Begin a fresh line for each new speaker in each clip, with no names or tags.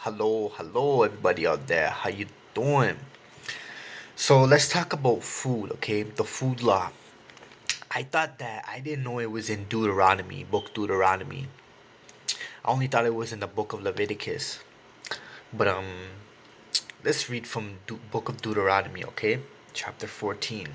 Hello, everybody out there. How you doing? So let's talk about food, okay? The food law. I thought that I didn't know it was in Deuteronomy, book Deuteronomy. I only thought it was in the book of Leviticus. But let's read from book of Deuteronomy, okay? Chapter 14.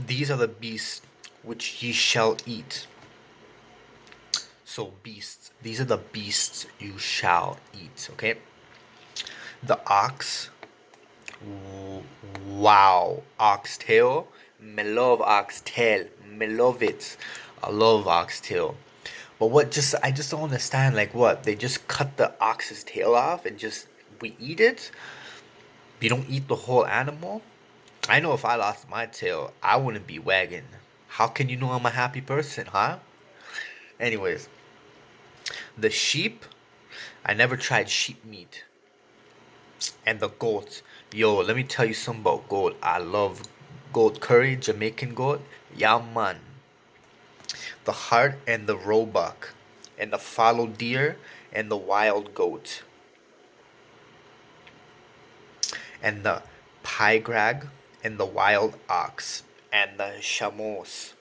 These are the beasts which ye shall eat. So beasts. These are the beasts you shall eat, okay? The ox. Wow, oxtail. Me love oxtail. Me love it. I love oxtail. But I just don't understand, like what? They just cut the ox's tail off and just, we eat it? You don't eat the whole animal? I know if I lost my tail, I wouldn't be wagging. How can you know I'm a happy person, huh? Anyways, the sheep, I never tried sheep meat. And the goat. Yo, let me tell you something about goat. I love goat curry, Jamaican goat. Yeah, man. The hart and the roebuck, and the fallow deer and the wild goat, and the pygrag and the wild ox, and the shamos,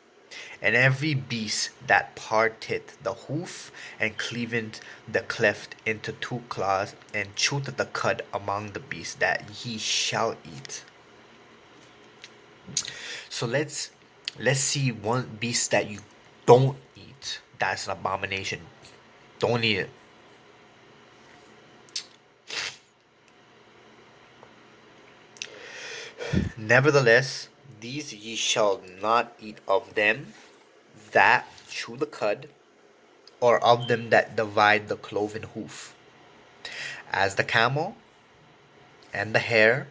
and every beast that parteth the hoof, and cleaveth the cleft into two claws, and cheweth the cud among the beasts that ye shall eat. So let's see one beast that you don't eat. That's an abomination. Don't eat it. Nevertheless, these ye shall not eat of them that chew the cud, or of them that divide the cloven hoof, as the camel, and the hare,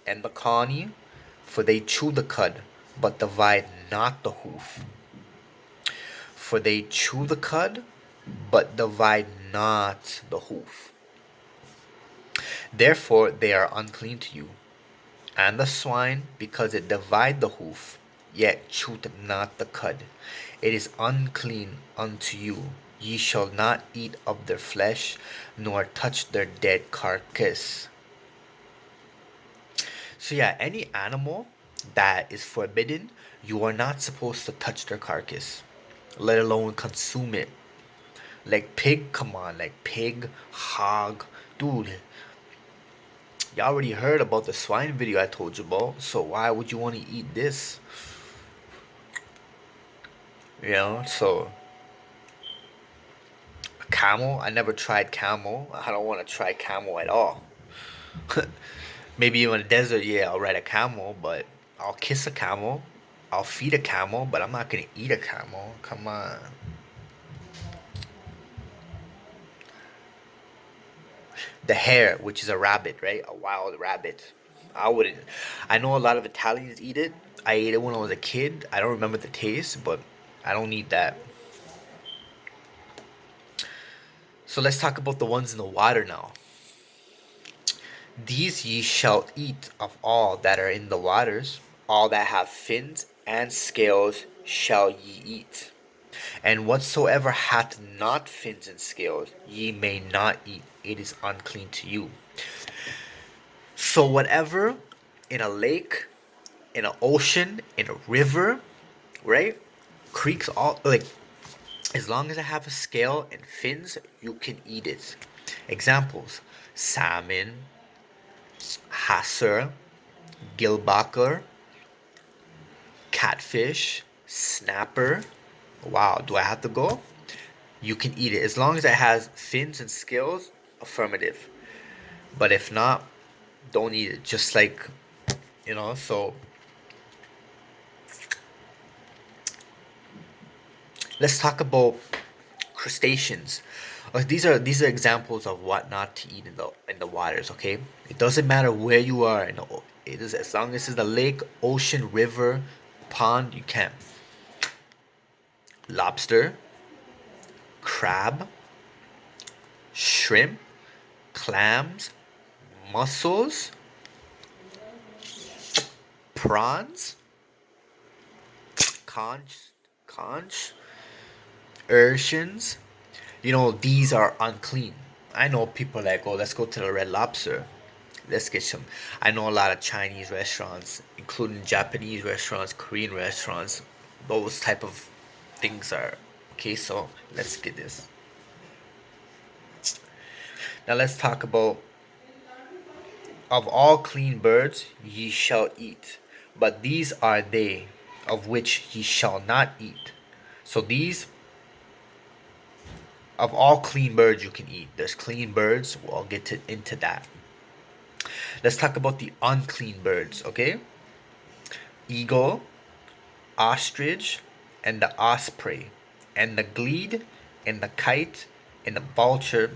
and the coney, for they chew the cud, but divide not the hoof. For they chew the cud, but divide not the hoof. Therefore they are unclean to you. And the swine, because it divide the hoof, yet cheweth not the cud, it is unclean unto you. Ye shall not eat of their flesh, nor touch their dead carcass. So yeah, any animal that is forbidden, you are not supposed to touch their carcass, let alone consume it. Like pig, come on, like pig, hog, dude. You already heard about the swine video I told you about, so why would you want to eat this? So camel, I never tried camel. I don't want to try camel at all. Maybe in the desert, yeah, I'll ride a camel, but I'll kiss a camel. I'll feed a camel, but I'm not gonna eat a camel. Come on. The hare, which is a rabbit, right? A wild rabbit. I wouldn't. I know a lot of Italians eat it. I ate it when I was a kid. I don't remember the taste, but I don't need that. So let's talk about the ones in the water now. These ye shall eat of all that are in the waters, all that have fins and scales shall ye eat. And whatsoever hath not fins and scales, ye may not eat, it is unclean to you. So, whatever in a lake, in an ocean, in a river, right? Creeks, all like, as long as I have a scale and fins, you can eat it. Examples: salmon, hasser, gilbacher, catfish, snapper. Wow, do I have to go? You can eat it as long as it has fins and scales. Affirmative. But if not, don't eat it. Just like, So let's talk about crustaceans. These are examples of what not to eat in the waters. Okay, it doesn't matter where you are it is, as long as it's a lake, ocean, river, pond, you can. Lobster, crab, shrimp, clams, mussels, prawns, conch, urchins. These are unclean. I know people like, oh, let's go to the Red Lobster. Let's get some. I know a lot of Chinese restaurants, including Japanese restaurants, Korean restaurants. Those type of things are okay. So let's get this. Now let's talk about of all clean birds ye shall eat, but these are they of which ye shall not eat. So these of all clean birds you can eat. There's clean birds. We'll get into that. Let's talk about the unclean birds, okay? Eagle, ostrich, and the osprey, and the glede, and the kite, and the vulture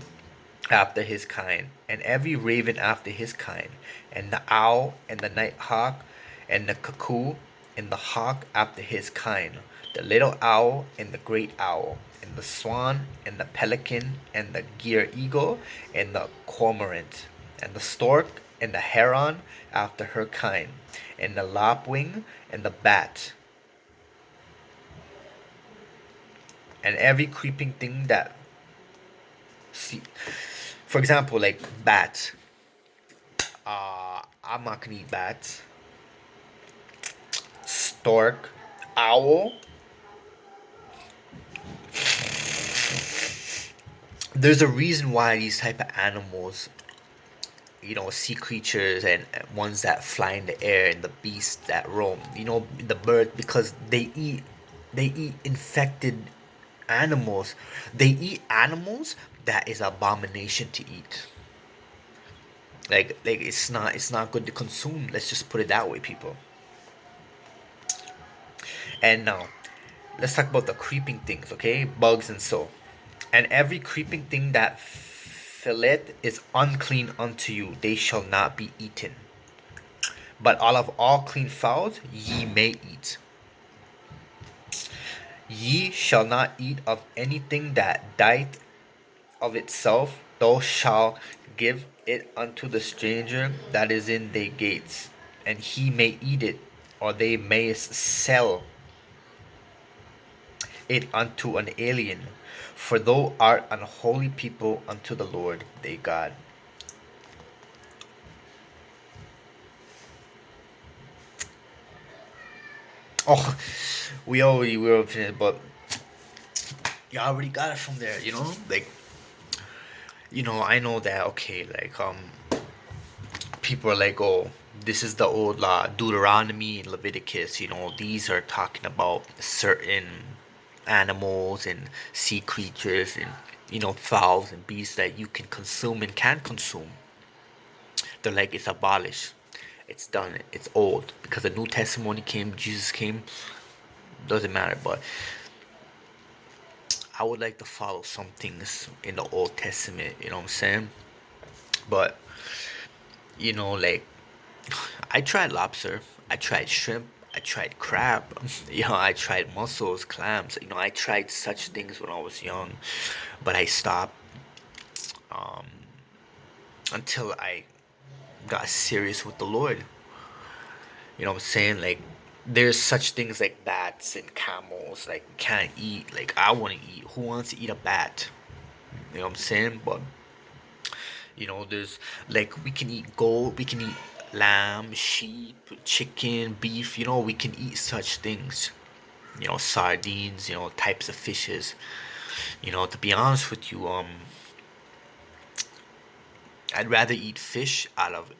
after his kind, and every raven after his kind, and the owl, and the night hawk, and the cuckoo, and the hawk after his kind, the little owl, and the great owl, and the swan, and the pelican, and the gier eagle, and the cormorant, and the stork, and the heron after her kind, and the lapwing, and the bat, and every creeping thing that see. For example, like bats. I'm not gonna eat bats. Stork, owl. There's a reason why these type of animals, sea creatures and ones that fly in the air and the beasts that roam. The bird because they eat infected animals. They eat animals that is abomination to eat. Like it's not good to consume. Let's just put it that way, people. And now, let's talk about the creeping things, okay? Bugs and so. And every creeping thing that filleth is unclean unto you, they shall not be eaten. But all clean fowls ye may eat. Ye shall not eat of anything that dieth of itself, thou shalt give it unto the stranger that is in thy gates, and he may eat it, or they may sell it unto an alien, for thou art an holy people unto the Lord thy God. Oh, we already finished, but you already got it from there, like I know that okay, like people are like, oh, this is the old law, Deuteronomy and Leviticus. These are talking about certain animals and sea creatures and fowls and beasts that you can consume and can consume. They're like, it's abolished, it's done, it's old, because the New Testimony came, Jesus came. Doesn't matter. But I would like to follow some things in the Old Testament. You know what I'm saying? But like, I tried lobster, I tried shrimp, I tried crab, I tried mussels, clams. I tried such things when I was young, but I stopped um, until I got serious with the Lord. You know what I'm saying? Like, there's such things like bats and camels. Like, can't eat. Like, I want to eat. Who wants to eat a bat? You know what I'm saying? But there's like we can eat goat, we can eat lamb, sheep, chicken, beef. We can eat such things. Sardines. Types of fishes. To be honest with you, I'd rather eat fish out of.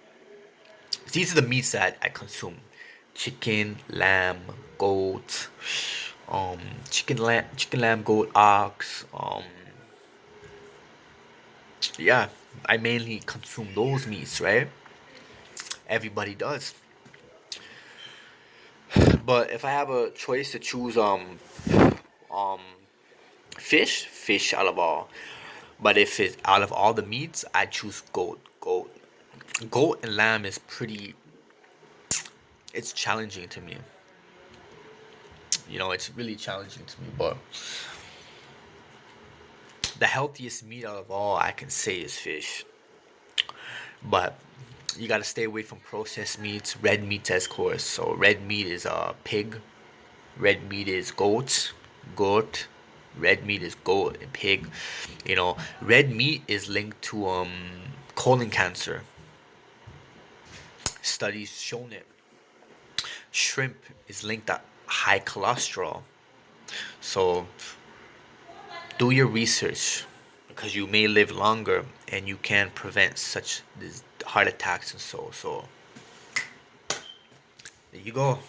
These are the meats that I consume: chicken, lamb, goat, um, chicken, lamb, goat, ox. Yeah, I mainly consume those meats, right? Everybody does. But if I have a choice to choose, um, fish out of all. But if it's out of all the meats, I choose goat. Goat and lamb is pretty. It's challenging to me. It's really challenging to me. But the healthiest meat out of all I can say is fish. But You gotta stay away from processed meats. Red meats, of course. So red meat is pig. Red meat is goat. Red meat is goat and pig. Red meat is linked to colon cancer. Studies shown it. Shrimp is linked to high cholesterol. So do your research because you may live longer and you can prevent such heart attacks and so there you go.